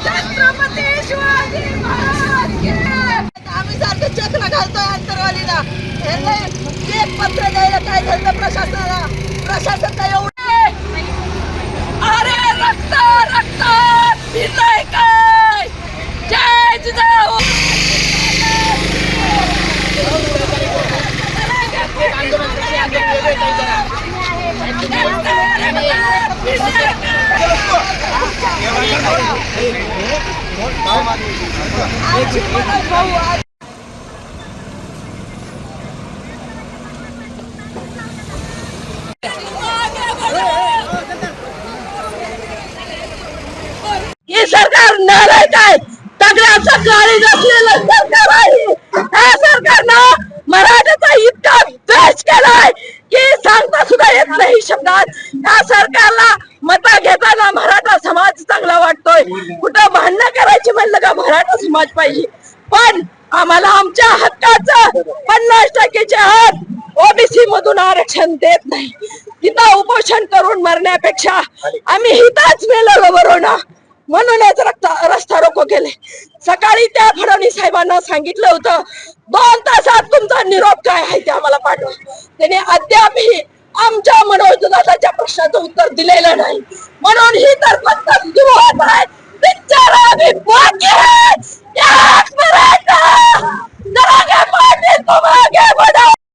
छत्रपती शिवाजी महाराज की आम्ही सारखं चक्र घालतोय अंतरवालीला. एक पत्र द्यायला काय झालं प्रशासनाला? प्रशासन काय एवढे अरे रक्त रक्त भिजलंय काय? जय जिजाऊ. हे सरकार नालायक आहे. सगळ्यांचा गाडी असलेलं सरकार आहे. ह्या सरकारनं मराठ्याचा इतका द्वेष केलाय की सांगता सुद्धा येत नाही शब्दात. ह्या सरकारला मता घेताना मराठा समाज चांगला वाटतोय. कुठं भांडणं करायची म्हणलं का मराठा समाज पाहिजे, पण आम्हाला आमच्या हक्काचं 50% हक ओबीसी मधून आरक्षण देत नाही. तिथं उपोषण करून मरण्यापेक्षा आम्ही हिताच मेलो बरोबर ना, म्हणूनच रस्ता रोको केले. सकाळी त्या फडणवीस साहेबांना सांगितलं होतं 2 तासात तुमचा निरोप काय आहे ते आम्हाला पाठवा. त्याने अद्यापही आमच्या मनोज दादाच्या प्रश्नाचं उत्तर दिलेलं नाही. म्हणून ही तर फक्त दिवस आहे. बिचारा आम्ही बाकी आहे. एक मराठा जरा काय पाटील तुम्हाला